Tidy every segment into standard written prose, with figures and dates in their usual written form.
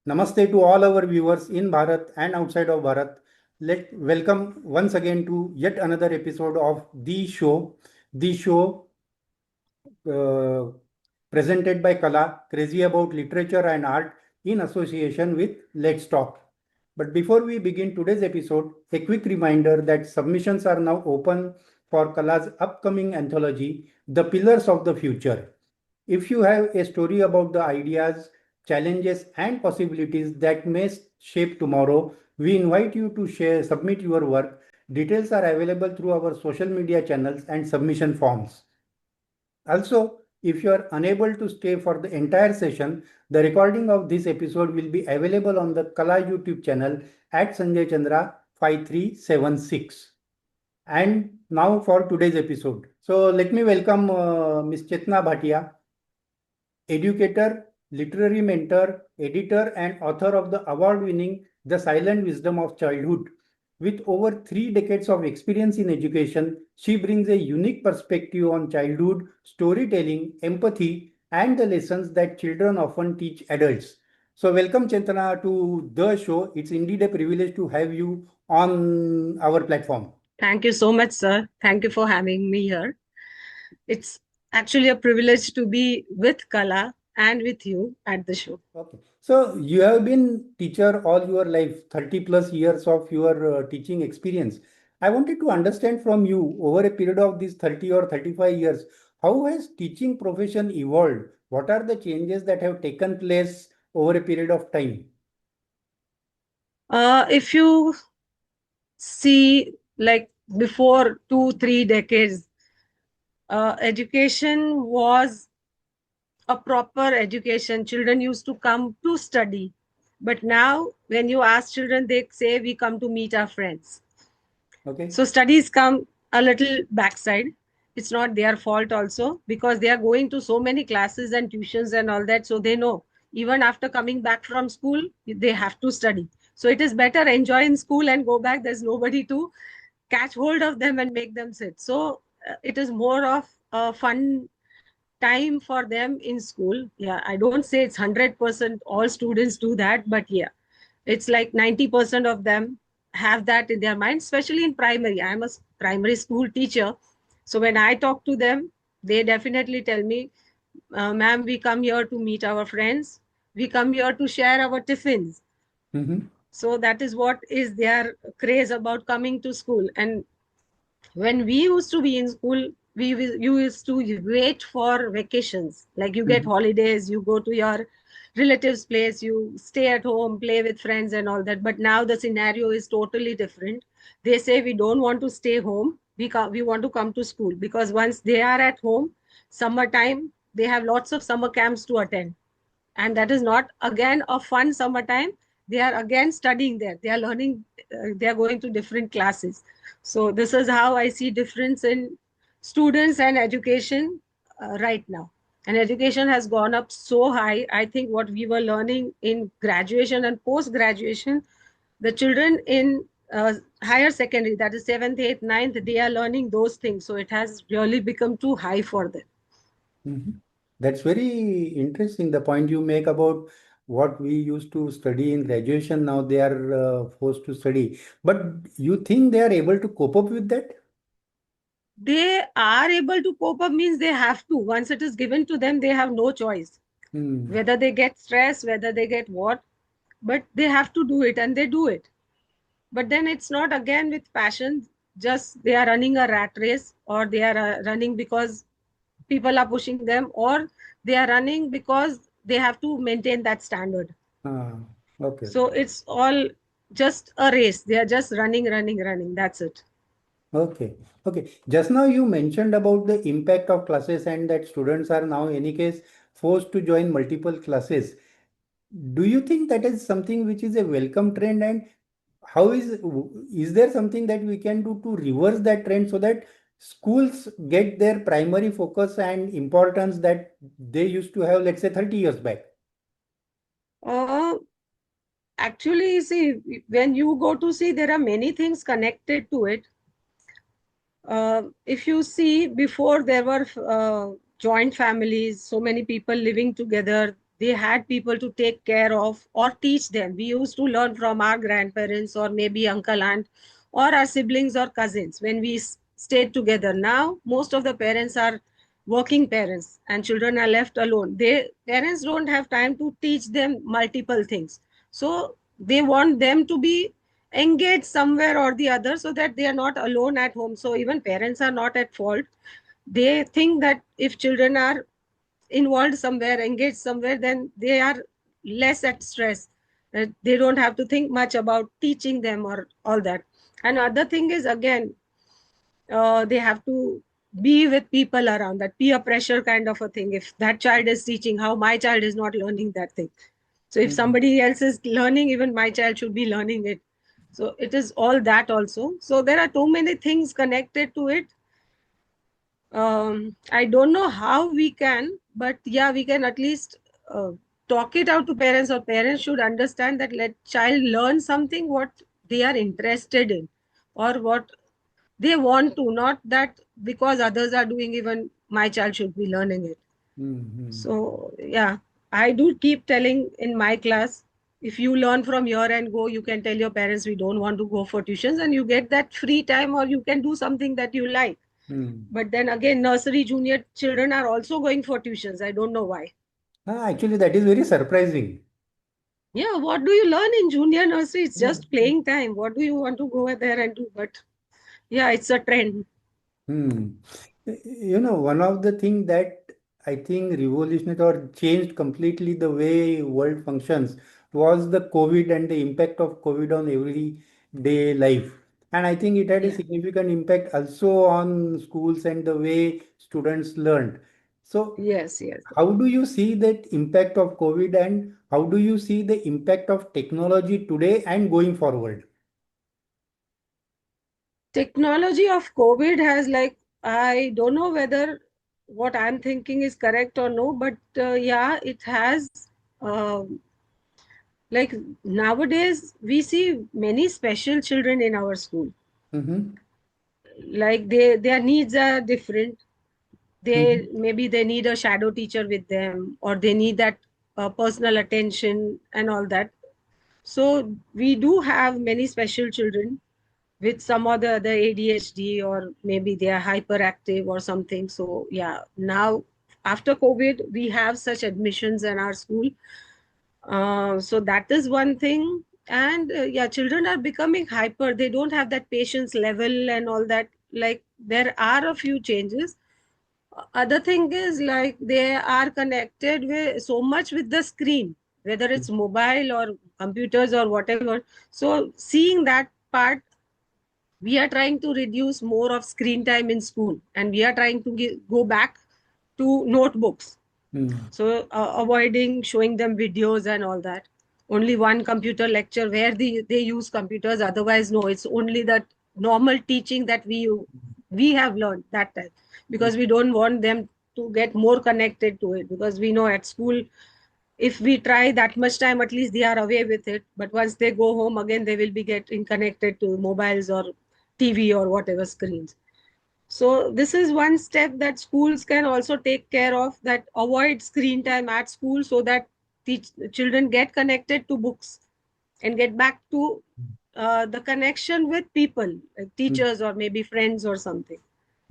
Namaste to all our viewers in Bharat and outside of Bharat. Let welcome once again to yet another episode of the show uh, presented by Kala, crazy about literature and art in association with Let's Talk. But before we begin today's episode, a quick reminder that submissions are now open for Kala's upcoming anthology, The Pillars of the Future. If you have a story about the ideas, challenges, and possibilities that may shape tomorrow, we invite you to submit your work. Details are available through our social media channels and submission forms. Also, if you are unable to stay for the entire session, the recording of this episode will be available on the Kala YouTube channel at Sanjay Chandra 5376. And now for today's episode. So let me welcome Ms. Chetna Bhatia, educator, literary mentor, editor, and author of the award winning The Silent Wisdom of Childhood. With over 3 decades of experience in education, she brings a unique perspective on childhood, storytelling, empathy, and the lessons that children often teach adults. So, welcome Chetna to the show. It's indeed a privilege to have you on our platform. Thank you so much, sir. Thank you for having me here. It's actually a privilege to be with Kala and with you at the show. Okay. So you have been teacher all your life, 30 plus years of your teaching experience. I wanted to understand from you over a period of these 30 or 35 years, how has teaching profession evolved? What are the changes that have taken place over a period of time? If you see, like before 2, 3 decades, education was a proper education. Children used to come to study. But now, when you ask children, they say, we come to meet our friends. Okay. So studies come a little backside. It's not their fault also because they are going to so many classes and tuitions and all that. So they know even after coming back from school, they have to study. So it is better enjoy in school and go back. There's nobody to catch hold of them and make them sit. So it is more of a fun time for them in school. Yeah, I don't say it's 100% all students do that, but yeah, it's like 90% of them have that in their mind, especially in primary. I'm a primary school teacher. So when I talk to them, they definitely tell me, ma'am, we come here to meet our friends. We come here to share our tiffins. Mm-hmm. So that is what is their craze about coming to school. And when we used to be in school, you used to wait for vacations. Like you get Mm-hmm. holidays, you go to your relatives' place, you stay at home, play with friends and all that. But now the scenario is totally different. They say we don't want to stay home. We want to come to school because once they are at home, summertime, they have lots of summer camps to attend. And that is not again a fun summertime. They are again studying there. They are learning, they are going to different classes. So this is how I see difference in students and education right now. And education has gone up so high. I think what we were learning in graduation and post graduation, the children in higher secondary, that is 7th, 8th, 9th, they are learning those things. So it has really become too high for them. Mm-hmm. That's very interesting. The point you make about what we used to study in graduation, now they are forced to study. But you think they are able to cope up with that? They are able to cope up means they have to. Once it is given to them, they have no choice. Hmm. Whether they get stress, whether they get what, but they have to do it and they do it. But then it's not again with passion, just they are running a rat race or they are running because people are pushing them or they are running because they have to maintain that standard. Ah, okay. So it's all just a race. They are just running, running, running. That's it. Okay. Okay. Just now you mentioned about the impact of classes and that students are now, in any case, forced to join multiple classes. Do you think that is something which is a welcome trend, and how is there something that we can do to reverse that trend so that schools get their primary focus and importance that they used to have, let's say, 30 years back? Uh, Actually, see, when you go to see, there are many things connected to it. If you see, before there were joint families, so many people living together, they had people to take care of or teach them. We used to learn from our grandparents or maybe uncle, aunt, or our siblings or cousins when we stayed together. Now, most of the parents are working parents and children are left alone. They parents don't have time to teach them multiple things. So they want them to be engaged somewhere or the other so that they are not alone at home. So even parents are not at fault. They think that if children are involved somewhere, engaged somewhere, then they are less at stress. They don't have to think much about teaching them or all that. And other thing is, again, they have to be with people around, that peer pressure kind of a thing. If that child is teaching, how my child is not learning that thing? So if Mm, somebody else is learning, even my child should be learning it. So it is all that also. So there are too many things connected to it. I don't know how we can, but yeah, we can at least uh, talk it out to parents, or parents should understand that let child learn something what they are interested in or what they want to, not that because others are doing, even my child should be learning it. mm, So yeah, I do keep telling in my class, if you learn from here and go, you can tell your parents we don't want to go for tuitions, and you get that free time, or you can do something that you like. mm. But then again, nursery, junior children are also going for tuitions. I don't know why. Actually, that is very surprising. Yeah, what do you learn in junior nursery? It's Yeah. just playing time. What do you want to go there and do? But yeah, it's a trend. Hmm. One of the things that I think revolutionized or changed completely the way world functions was the COVID and the impact of COVID on everyday life. And I think it had a Yeah. significant impact also on schools and the way students learned. So, Yes, yes. how do you see that impact of COVID and how do you see the impact of technology today and going forward? Technology of COVID has, like, I don't know whether what I'm thinking is correct or no, but yeah, it has. um like nowadays, we see many special children in our school. Mm-hmm. Like their needs are different. They maybe they need a shadow teacher with them, or they need that personal attention and all that. So we do have many special children with some other ADHD, or maybe they are hyperactive or something. So yeah, now after COVID, we have such admissions in our school. So that is one thing. And yeah, children are becoming hyper. They don't have that patience level and all that. Like there are a few changes. Other thing is, like, they are connected with so much with the screen, whether it's mobile or computers or whatever. So seeing that part, we are trying to reduce more of screen time in school, and we are trying to go back to notebooks. Mm-hmm. So avoiding showing them videos and all that. Only one computer lecture where they use computers. Otherwise, no, it's only that normal teaching that we have learned that time, because we don't want them to get more connected to it, because we know at school, if we try that much time, at least they are away with it. But once they go home again, they will be getting connected to mobiles or TV or whatever screens. So this is one step that schools can also take care of, that avoid screen time at school, so that children get connected to books and get back to the connection with people, like teachers or maybe friends or something.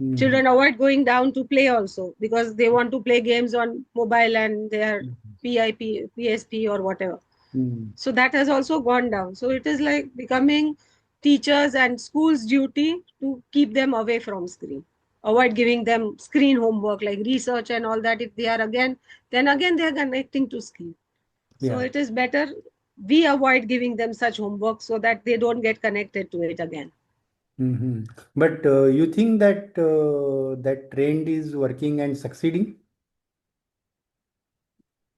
Mm-hmm. Children avoid going down to play also, because they want to play games on mobile and their PSP or whatever. Mm-hmm. So that has also gone down. So it is like becoming teachers and schools duty to keep them away from screen, avoid giving them screen homework like research and all that. If they are again, then again they are connecting to screen. So Yeah. it is better we avoid giving them such homework, so that they don't get connected to it again. Hmm. But you think that that trend is working and succeeding?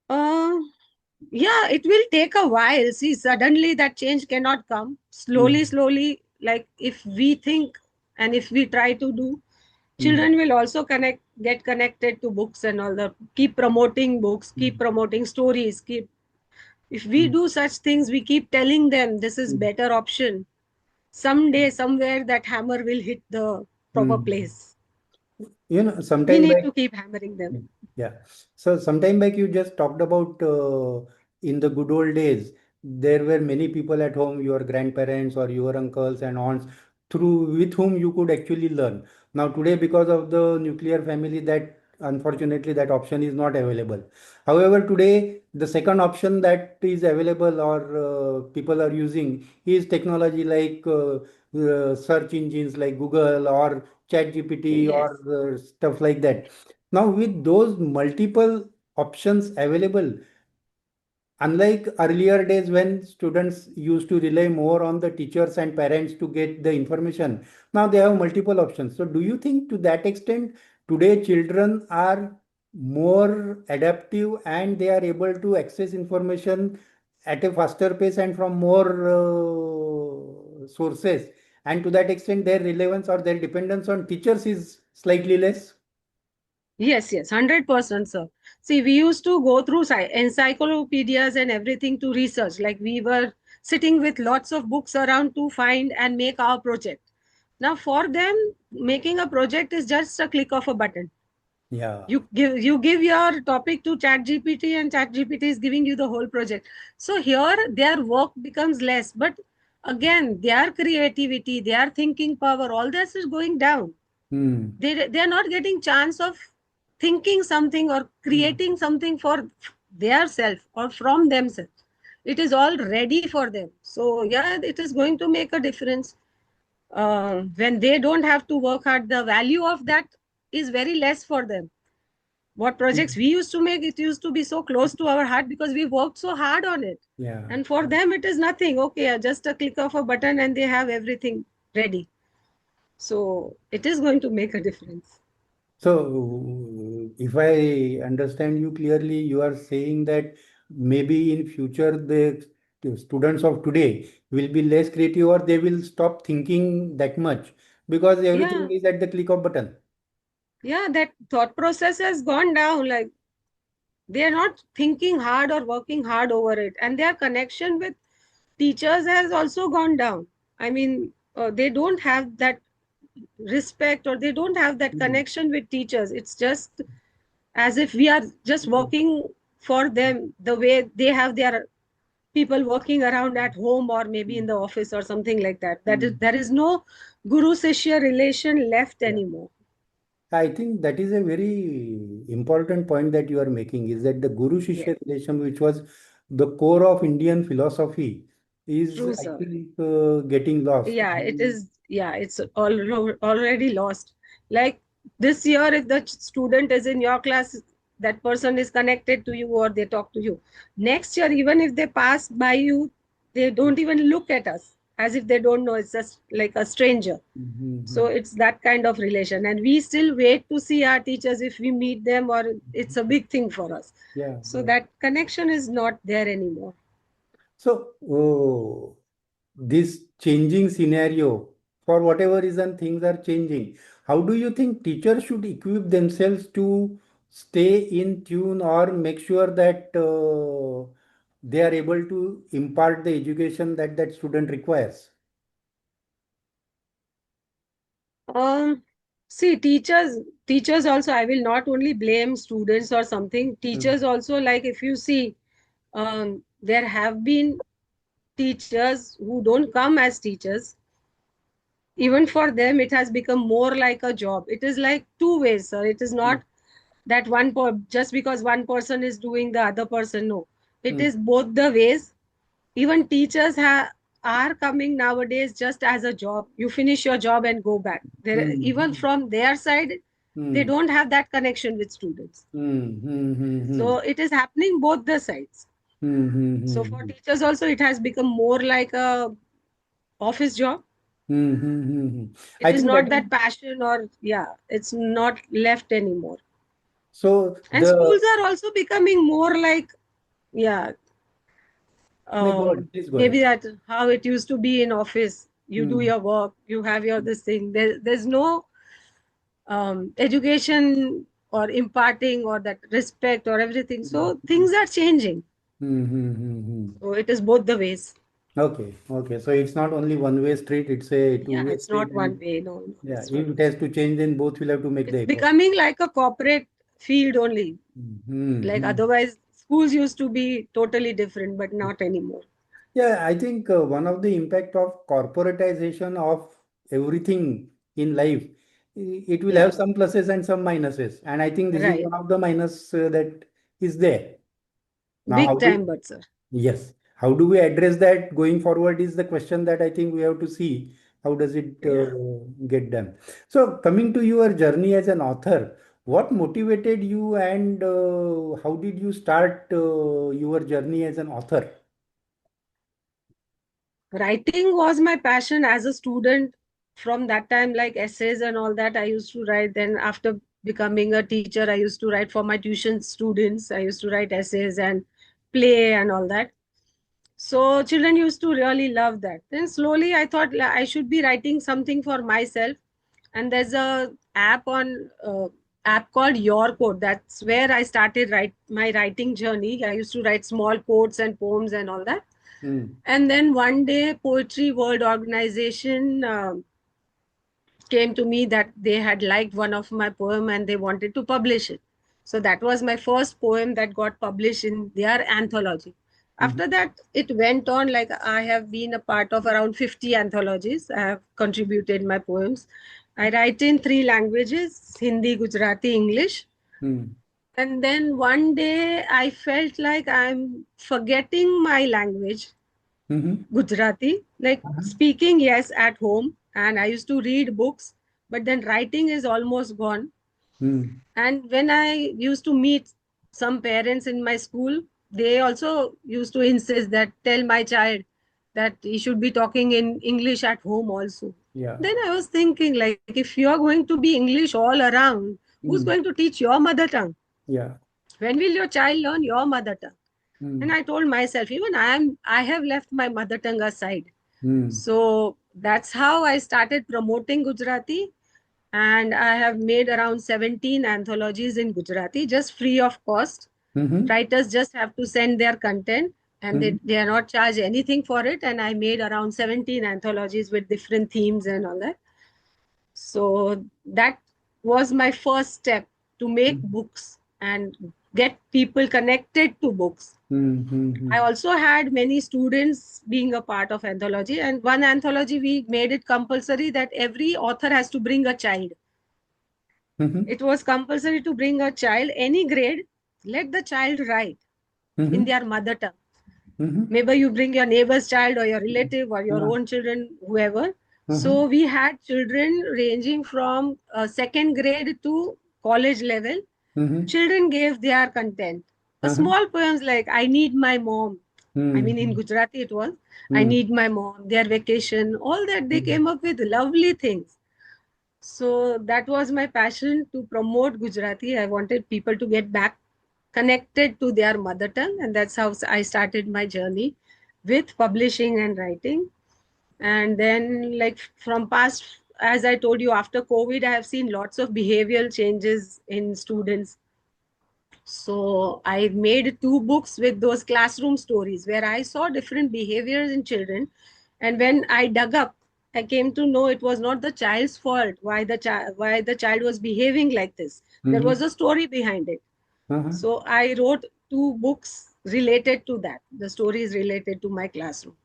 uh, yeah, it will take a while. See, suddenly that change cannot come. Slowly, Mm-hmm. slowly, like if we think and if we try to do, Mm-hmm. children will also get connected to books and all that. Keep promoting books, keep promoting stories, keep, if we do such things, we keep telling them this is better option, someday somewhere that hammer will hit the proper Mm-hmm. place. We Sometime need back. to keep hammering them. Yeah. So sometime back you just talked about in the good old days, there were many people at home, your grandparents or your uncles and aunts, through with whom you could actually learn. Now today, because of the nuclear family, that unfortunately that option is not available. However, today the second option that is available or people are using is technology like search engines like Google or ChatGPT Yes. or stuff like that. Now, with those multiple options available, unlike earlier days when students used to rely more on the teachers and parents to get the information, now they have multiple options. So, do you think to that extent, today children are more adaptive and they are able to access information at a faster pace and from more sources? And to that extent, their relevance or their dependence on teachers is slightly less? Yes, yes, 100%, sir. See, we used to go through encyclopedias and everything to research. Like we were sitting with lots of books around to find and make our project. Now, for them, making a project is just a click of a button. Yeah. You give your topic to ChatGPT, and ChatGPT is giving you the whole project. So here, their work becomes less. But again, their creativity, their thinking power, all this is going down. Hmm. They are not getting chance of thinking something or Hmm. creating something for their self or from themselves. It is all ready for them. So yeah, it is going to make a difference. When they don't have to work hard, the value of that is very less for them. What projects we used to make, it used to be so close to our heart because we worked so hard on it. Yeah. And for them it is nothing. Okay, just a click of a button and they have everything ready. So it is going to make a difference. So, if I understand you clearly, you are saying that maybe in future the students of today will be less creative or they will stop thinking that much because everything Yeah, is at the click of button. yeah, that thought process has gone down. Like they are not thinking hard or working hard over it, and their connection with teachers has also gone down. I mean, they don't have that respect or they don't have that Hmm. connection with teachers. It's just as if we are just working for them the way they have their people working around at home or maybe in the office or something like that. That is, Hmm. there is no guru shishya relation left Yeah. anymore. I think that is a very important point that you are making is that the Guru Shishya Yes, relation, which was the core of Indian philosophy, is true, I sir. think getting lost. Yeah, it is. Yeah, it's already lost. Like this year, if the student is in your class, that person is connected to you or they talk to you. Next year, even if they pass by you, they don't even look at us as if they don't know. It's just like a stranger. So Mhm. it's that kind of relation, and we still wait to see our teachers if we meet them, or it's a big thing for us. Yeah, So yeah. that connection is not there anymore. So, this changing scenario, for whatever reason, things are changing. How do you think teachers should equip themselves to stay in tune or make sure that they are able to impart the education that that student requires? Um, See, teachers also, I will not only blame students or something. Mm, Teachers also, like if you see, there have been teachers who don't come as teachers. Even for them, it has become more like a job. It is like two ways, sir. It is mm, not that just because one person is doing, the other person no. It mm, is both the ways. Even teachers are coming nowadays just as a job. You finish your job and go back there. Even mm, from their side, they mm, don't have that connection with students. mm, mm, mm, So mm, it is happening both the sides. mm, mm, So for mm, teachers also, it has become more like a office job. mm, mm, mm. It I is think that not is that passion, or yeah, it's not left anymore. so And the schools are also becoming more like, yeah, no, go ahead, please go maybe ahead. that how it used to be in office. You do Mm, your work, you have your this thing. There's no education or imparting or that respect or everything. mm, So things are changing. mm, mm, mm, mm. So it is both the ways. Okay, okay. So it's not only one-way street, it's a Yeah, two-way it's street. not one And way. No, no, yeah, it's not. if it has to change, then both will have to make It's the effort. becoming like a corporate field only. Like Mm-hmm. otherwise, schools used to be totally different, but not anymore. Yeah, I think one of the impact of corporatization of everything in life, it will have Yeah, some pluses and some minuses. And I think this is right. one of the minus that is there. Now, how Big do time, but sir. yes, how do we address that going forward is the question that I think we have to see. How does it Yeah. get done? So, coming to your journey as an author, what motivated you and how did you start your journey as an author? Writing was my passion as a student. From that time, like essays and all that, I used to write. Then after becoming a teacher, I used to write for my tuition students. I used to write essays and play and all that. So children used to really love that. Then slowly I thought I should be writing something for myself. And there's a app called Your Code. That's where I started my writing journey. I used to write small quotes and poems and all that. Hmm. And then one day, Poetry World Organization came to me that they had liked one of my poem and they wanted to publish it. So that was my first poem that got published in their anthology. After Mhm. that, it went on. Like I have been a part of around 50 anthologies. I have contributed my poems. I write in three languages: Hindi, Gujarati, English. Hmm. And then one day I felt like I'm forgetting my language, Mhm. Gujarati. Like Uh-huh. speaking, yes, at home, and I used to read books, but then writing is almost gone. Hmm. And when I used to meet some parents in my school, they also used to insist that tell my child that he should be talking in English at home also. Yeah. Then I was thinking, like, if you're going to be English all around, who's Hmm. going to teach your mother tongue? Yeah. When will your child learn your mother tongue? And Hmm. I told myself, even I have left my mother tongue aside. Hmm. So that's how I started promoting Gujarati. And I have made around 17 anthologies in Gujarati, just free of cost. Mhm. Writers just have to send their content and Mhm. they are not charged anything for it. And I made around 17 anthologies with different themes and all that. So that was my first step, to make Mhm. books and get people connected to books. I Mhm. also had many students being a part of anthology, and one anthology we made it compulsory that every author has to bring a child. Mhm. It was compulsory to bring a child, any grade. Let the child write in Mhm. their mother tongue. Mhm. Maybe you bring your neighbor's child or your relative or your Uh, own children, whoever. uh-huh. So we had children ranging from second grade to college level. Mhm. Children gave their content. A Uh-huh. small poems like I need my mom. I mean, in Mhm. Gujarati it was I Mhm. need my mom, their vacation, all that. They Mhm. came up with lovely things. So that was my passion, to promote Gujarati. I wanted people to get back connected to their mother tongue, and that's how I started my journey with publishing and writing. And then, like from past, as I told you, after COVID, I have seen lots of behavioral changes in students. So I made two books with those classroom stories where I saw different behaviors in children. And when I dug up, I came to know it was not the child's fault why the child was behaving like this. There Mhm. was a story behind it. Uh-huh. So I wrote two books related to that. The stories related to my classroom.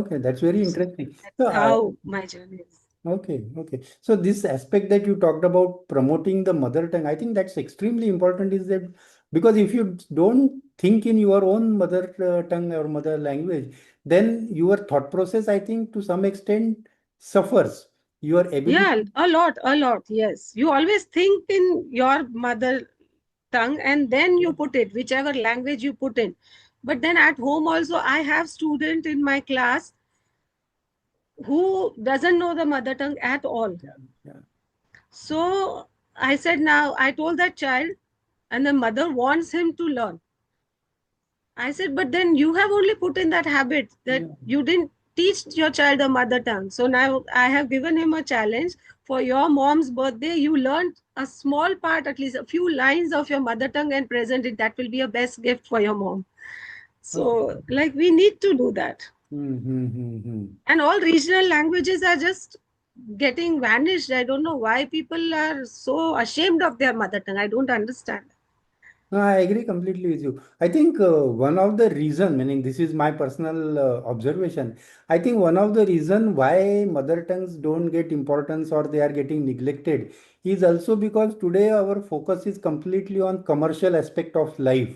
Okay, that's very So interesting. that's So, how my journey is. okay, okay. So this aspect that you talked about promoting the mother tongue, I think that's extremely important. Is that because if you don't think in your own mother tongue or mother language, then your thought process, I think, to some extent suffers. Your ability. Yeah, a lot. Yes. You always think in your mother tongue and then you put it, whichever language you put in. But then at home also, I have student in my class who doesn't know the mother tongue at all. Yeah, yeah. So I said, now I told that child, and the mother wants him to learn. I said, but then you have only put in that habit that Yeah. you didn't teach your child the mother tongue. So now I have given him a challenge. For your mom's birthday, you learned a small part, at least a few lines of your mother tongue, and present it. That will be a best gift for your mom. Okay. So, like, we need to do that. Mm-hmm. And all regional languages are just getting vanished. I don't know why people are so ashamed of their mother tongue. I don't understand. No, I agree completely with you. I think one of the reason, meaning this is my personal observation. I think one of the reason why mother tongues don't get importance or they are getting neglected is also because today our focus is completely on commercial aspect of life,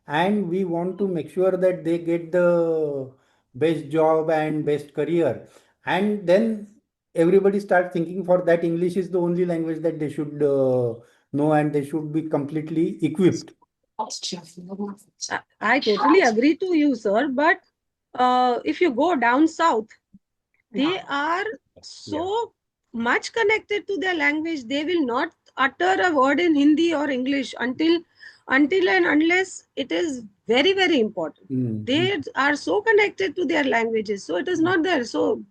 and we want to make sure that they get the best job and best career, and then everybody starts thinking for that English is the only language that they should know, and they should be completely equipped. I totally agree to you, sir. But if you go down south, they are Yeah. so much connected to their language. They will not utter a word in Hindi or English until and unless it is very, very important. Mm, They are so connected to their languages. So it is not there. So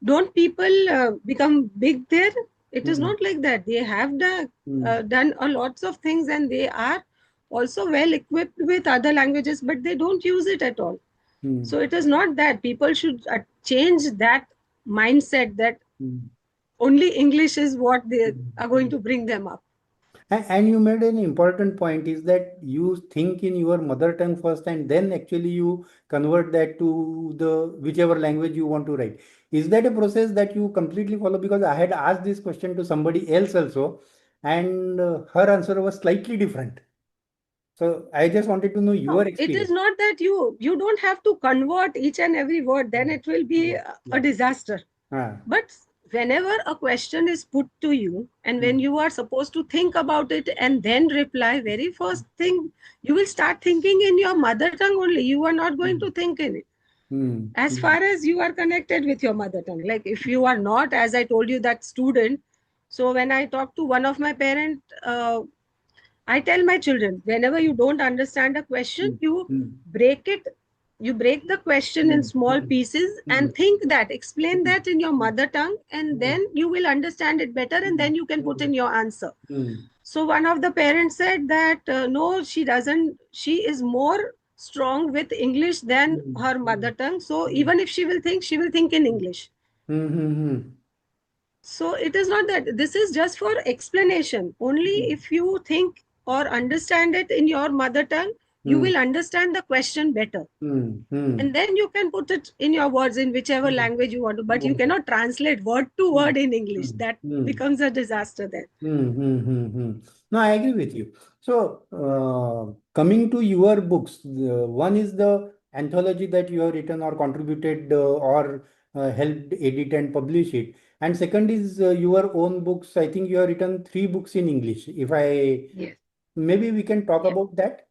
don't people become big there? It is mm, not like that. They have mm, done a lots of things, and they are also well equipped with other languages, but they don't use it at all. mm, So it is not that. People should change that mindset that mm, only English is what they are going mm. to bring them up. And you made an important point is that you think in your mother tongue first and then actually you convert that to the whichever language you want to write. Is that a process that you completely follow? Because I had asked this question to somebody else also, and her answer was slightly different. So I just wanted to know your No, it is experience. not that you don't have to convert each and every word. Then Mm. it will be Yeah, a yeah. disaster. Ah. But whenever a question is put to you, and when Mm, you are supposed to think about it and then reply, very first thing you will start thinking in your mother tongue only. You are not going mm, to think in it. mm, As mm, far as you are connected with your mother tongue, like if you are not, as I told you, that student. So when I talk to one of my parent, I tell my children, whenever you don't understand a question, mm, you mm, break it. You break the question in mm, small mm, pieces mm, and think that, explain mm, that in your mm, mother tongue, and mm, then you will understand it better, and mm, then you can put mm, in your answer. mm, So one of the parents said that no, she doesn't. She is more strong with English than mm, her mm, mother tongue. So mm, even if she will think in English. mm, mm, So it is not that, this is just for explanation. Only mm, if you think or understand it in your mother tongue, you mm, will understand the question better. mm, mm, And then you can put it in your words in whichever mm. language you want to, but you Okay. cannot translate word to Mm, word in English. mm, That mm. becomes a disaster then. No, I agree with you. So, coming to your books, one is the anthology that you have written or contributed or helped edit and publish it. And second is your own books. I think you have written three books in English. If I Yes. maybe we can talk Yeah. about that.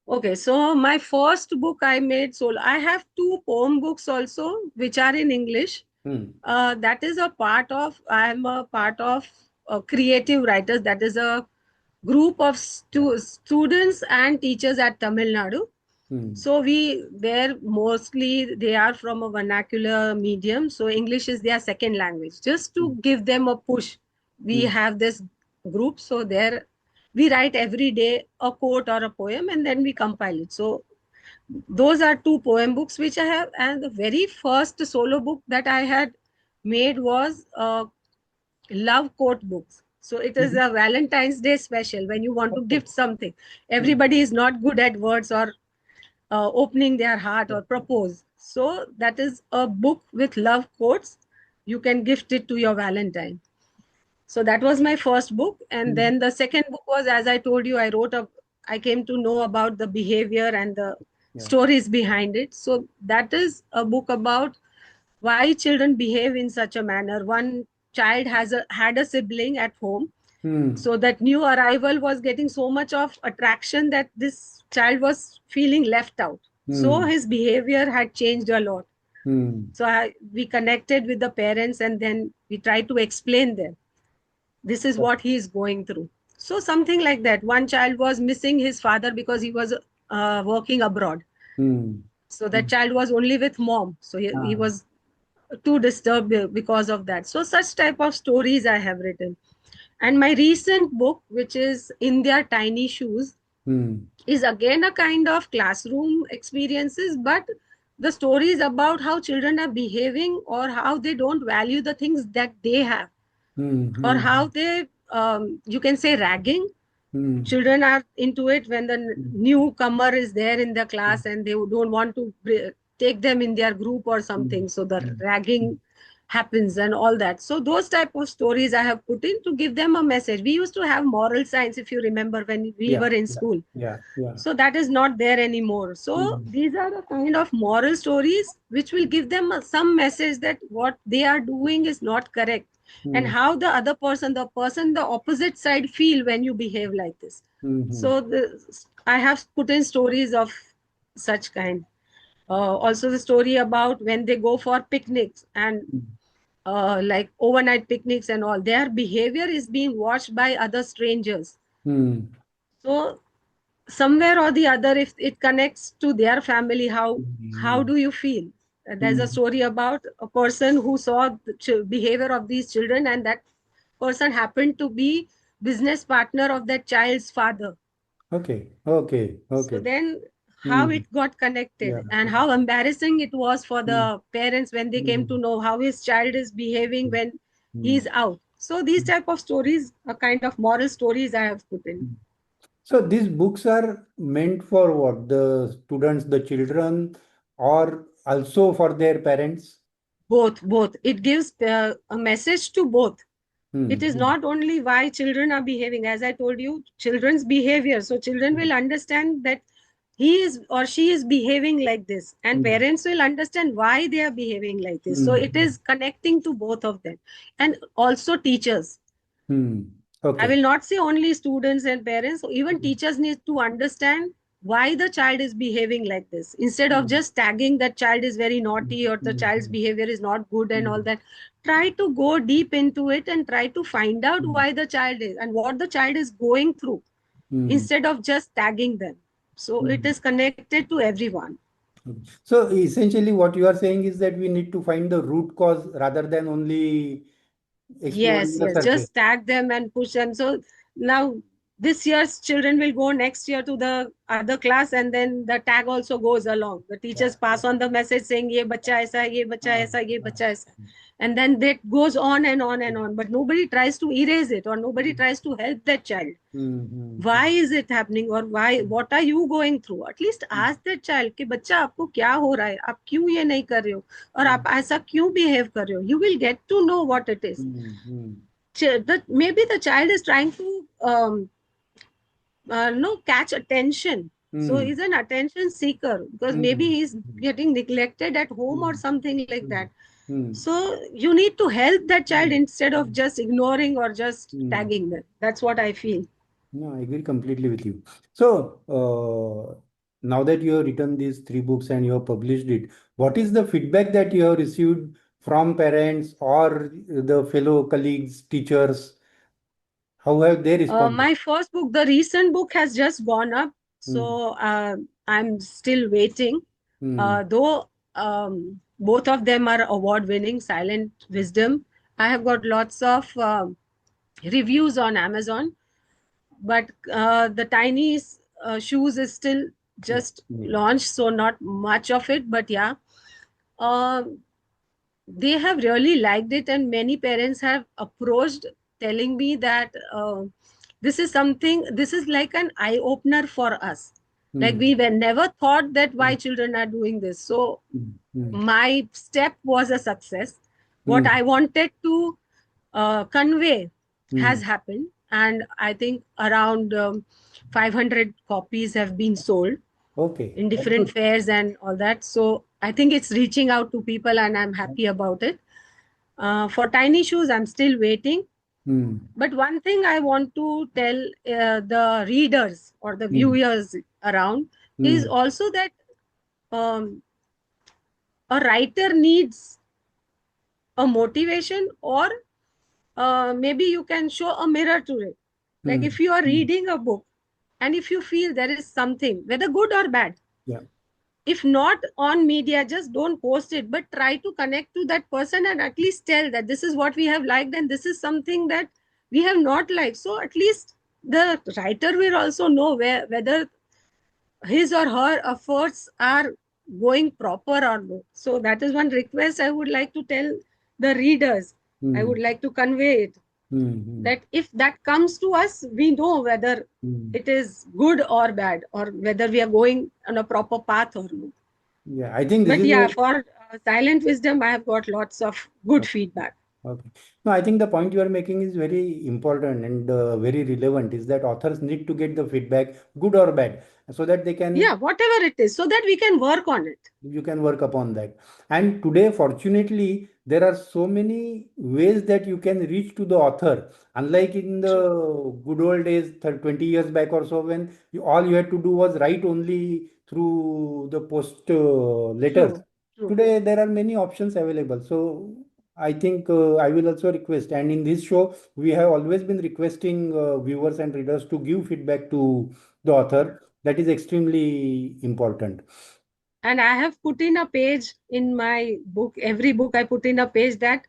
Okay, so my first book I made solo. I have two poem books also, which are in English. Hmm. That is a part of, I am a part of creative writers. That is a group of students and teachers at Tamil Nadu. Hmm. So they're mostly, they are from a vernacular medium. So English is their second language. Just Hmm. to give them a push, we Hmm. have this group. So there, we write every day a quote or a poem, and then we compile it. So those are two poem books which I have. And the very first solo book that I had made was love quote books. So it is Hmm. a Valentine's Day special when you want to Okay. gift something. Hmm. Everybody is not good at words or opening their heart or propose. So that is a book with love quotes. You can gift it to your Valentine. So that was my first book. And Hmm. then the second book was, as I told you, I came to know about the behavior and the Yeah. stories behind it. So that is a book about why children behave in such a manner. One child had a sibling at home, Hmm. so that new arrival was getting so much of attraction that this child was feeling left out. So Hmm. his behavior had changed a lot. Hmm. So we connected with the parents, and then we tried to explain them this is what he is going through. So something like that. One child was missing his father because he was working abroad. Hmm. So that Hmm. child was only with mom. So he Ah. was too disturbed because of that. So such type of stories I have written. And my recent book, which is In Their Tiny Shoes, Hmm. is again a kind of classroom experiences, but the story is about how children are behaving, or how they don't value the things that they have, Hmm. or Hmm. how they, you can say, ragging. Hmm. Children are into it when the Hmm. newcomer is there in the Hmm. class and they don't want to take them in their group or Hmm. something, so the Hmm. ragging happens and all that. So those type of stories I have put in to give them a message. We used to have moral science, if you remember, when we Yeah. were in Yeah. school. Yeah. Yeah. So that is not there anymore. So Hmm. these are the kind of moral stories which will give them some message that what they are doing is not correct, and Hmm. how the other person, the opposite side, feel when you behave like this. Hmm. Hmm. So I have put in stories of such kind. Also the story about when they go for picnics and like overnight picnics and all, their behavior is being watched by other strangers. Hmm. So somewhere or the other, if it connects to their family, how Hmm. do you feel? There's a Hmm. story about a person who saw the behavior of these children, and that person happened to be business partner of that child's father. Okay. Okay. So Okay. then how Hmm. it got Yeah. connected, and Yeah. how embarrassing it was for Hmm. the parents when they came to Hmm. know how his child is behaving when Hmm. he's out. So these type of stories are kind of moral stories I have put in. Hmm. So these books are meant for what? The students, the children, or also for their parents? Both. It gives a message to both. It Hmm. is Hmm. not only why children are behaving, as I told you, children's behavior. So children will understand that he is or she is behaving like this, and Hmm. parents will understand why they are behaving like this. So it Hmm. is connecting to both of them, and also teachers. Hmm. I Okay. will not say only students and parents, even Hmm. teachers need to understand why the child is behaving like this, instead of Hmm. just tagging that child is very Hmm. naughty or the child's Hmm. behavior is not good and all Hmm. that. Try to go deep into it and try to find out Hmm. why the child is and what the child is going through, Hmm. instead of just tagging them. So it Hmm. is connected to everyone. Okay. So essentially, what you are saying is that we need to find the root cause rather than only exploring the Yes, surface. just tag them and push them. So now this year's children will go next year to the other class, and then the tag also goes along. The Yeah. teachers pass on the message saying, "Ye bacha aisa, ye bacha Ah, aisa, ye ah. bacha aisa," and then that goes on and on and on. But nobody tries to erase it, or nobody tries to help that child. Hmm. Hmm. Why is it happening, or why? What are you going through? At least Hmm. ask that child कि बच्चा आपको क्या हो रहा है, आप क्यों ये नहीं कर रहे हो, और आप ऐसा क्यों behave कर रहे हो. You will get to know what it is. Hmm. Hmm. That maybe the child is trying to no catch attention, so Hmm. he's an attention seeker, because maybe Hmm. he's getting neglected at home or Hmm. something like that. Hmm. Hmm. So you need to help that child Hmm. instead of Hmm. just ignoring or just Hmm. tagging them. That's what I feel. No, I agree completely with you. So, now that you have written these three books and you have published it, what is the feedback that you have received from parents or the fellow colleagues, teachers? How have they responded? My first book, the recent book, has just gone up, Hmm. so I'm still waiting. Hmm. Though both of them are award winning, Silent Wisdom. I have got lots of reviews on Amazon, but the Tiny Shoes is still Yeah. just Yeah. launched, so not much of it. But yeah, uh, they have really liked it, and many parents have approached telling me that this is like an eye opener for us. Like, Hmm. we were never thought that Hmm. why children are doing this. So Hmm. my step was a success. What Hmm. I wanted to convey Hmm. has happened, and I think around 500 copies have been sold Okay. in That's different good. fairs and all that. So I think it's reaching out to people, and I'm happy about it. For Tiny Shoes, I'm still waiting. Hmm. But one thing I want to tell the readers or the Hmm. viewers around is Hmm. also that um, a writer needs a motivation, or maybe you can show a mirror to it. Like, Hmm. if you are Hmm. reading a book and if you feel there is something, whether good or bad, Yeah. if not on media, just don't post it, but try to connect to that person and at least tell that this is what we have liked and this is something that we have not liked. So at least the writer will also know whether his or her efforts are going proper or no. So that is one request I would like to tell the readers. I Hmm. would like to convey it, Hmm. Hmm. that if that comes to us, we know whether Hmm. it is good or bad, or whether we are going on a proper path or no. Yeah, I think this But is yeah, a for silent wisdom, I have got lots of good feedback. okay. No, I think the point you are making is very important and very relevant. Is that authors need to get the feedback, good or bad, so that they Yeah, can whatever it is, so that we can work on it. you can work upon that. And today, fortunately, there are so many ways that you can reach to the author. Unlike in the True, good old days, 20 years back or so, when all you had to do was write only through the post letters. true, true. Today, there are many options available. So I think I will also request. And in this show, we have always been requesting viewers and readers to give feedback to the author. That is extremely important. And I have put in a page in my book, every book I put in a page that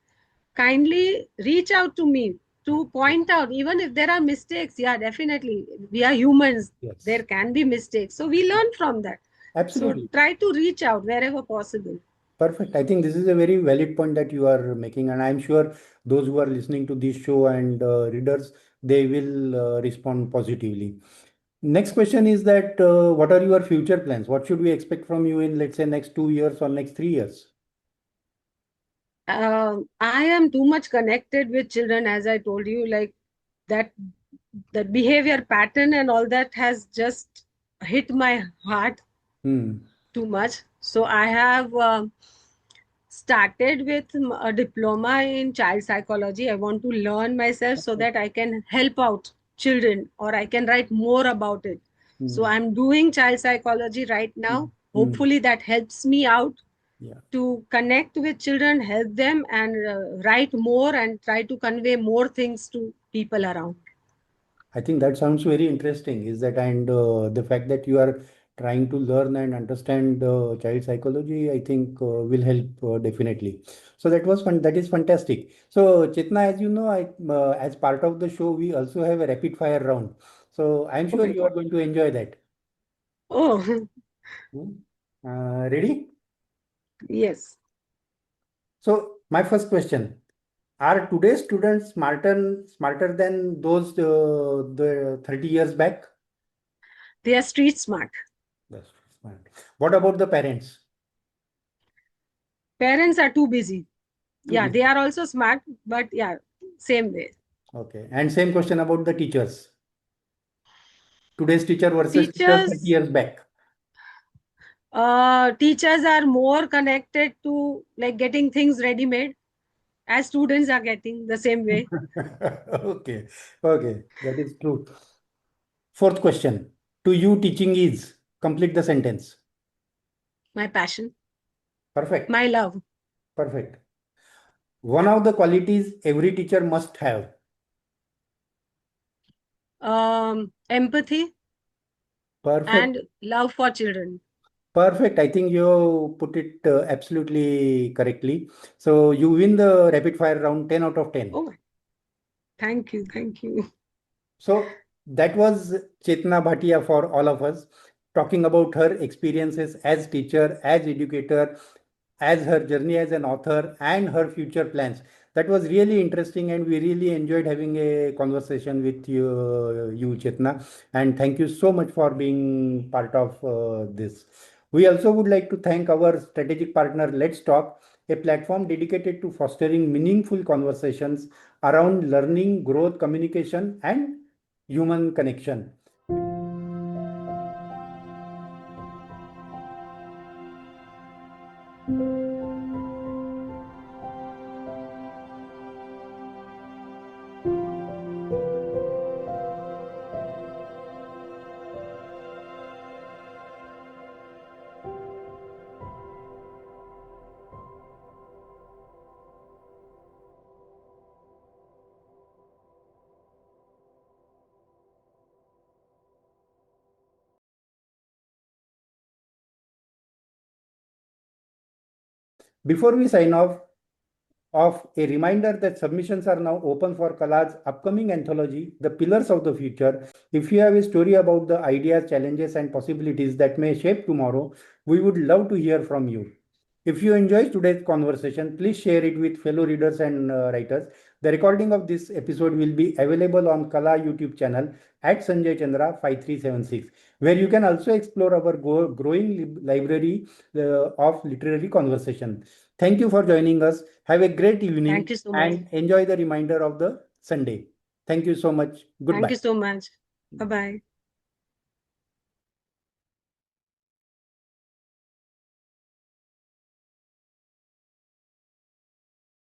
kindly reach out to me to point out, even if there are mistakes. Yeah, definitely. We are humans. There Yes, can be mistakes. So we learn from that. So absolutely. try to reach out wherever possible. Perfect. I think this is a very valid point that you are making, and I'm sure those who are listening to this show and readers, they will respond positively. Next question is that what are your future plans? What should we expect from you in, let's say, next 2 years or next 3 years? I am too much connected with children, as I told you, like that, that behavior pattern and all that has just hit my heart Hmm. too much. So I have started with a diploma in child psychology. I want to learn myself so that I can help out children, or I can write more about it. So Hmm. I'm doing child psychology right Hmm. now. Hmm. Hopefully that helps me out Yeah. to connect with children, help them, and write more and try to convey more things to people around. I think that sounds very interesting. Is that and the fact that you are trying to learn and understand child psychology, I think will help definitely. So that was fun. That is fantastic. So Chetna, as you know, as part of the show, we also have a rapid fire round. So I'm Oh sure my you are God. going to enjoy that. Oh, Hmm? Ready? yes. So my first question: are today's students smarter than those the 30 years back? They are street smart. That's smart. What about the parents? Parents are too busy. Too Yeah, they busy. are also smart, but yeah, same way. Okay. And same question about the teachers. Today's teacher versus teachers 30 Teachers, years back. teachers are more connected to like getting things ready made, as students are getting the same way. Okay. Okay. That is true. Fourth question. To you, teaching is complete the sentence. My passion, Perfect. my love, Perfect. One of the qualities every teacher must have. empathy, Perfect. and love for children. Perfect. I think you put it absolutely correctly. So you win the rapid fire round 10 out of 10. Oh, thank you, thank you. So that was Chetna Bhatia for all of us, talking about her experiences as teacher, as educator, as her journey as an author, and her future plans. That was really interesting, and we really enjoyed having a conversation with you Chetna. And thank you so much for being part of this. We also would like to thank our strategic partner, Let's Talk, a platform dedicated to fostering meaningful conversations around learning, growth, communication, and human connection. Before we sign off, of a reminder that submissions are now open for Kala's upcoming anthology, The Pillars of the Future. If you have a story about the ideas, challenges, and possibilities that may shape tomorrow, we would love to hear from you. If you enjoyed today's conversation, please share it with fellow readers and writers. The recording of this episode will be available on Kala YouTube channel at Sanjay Chandra 5376, where you can also explore our growing library of literary conversation. Thank you for joining us. Have a great Thank evening you so much. and enjoy the remainder of the Sunday. Thank you so much. Thank you Goodbye. so much. Bye bye.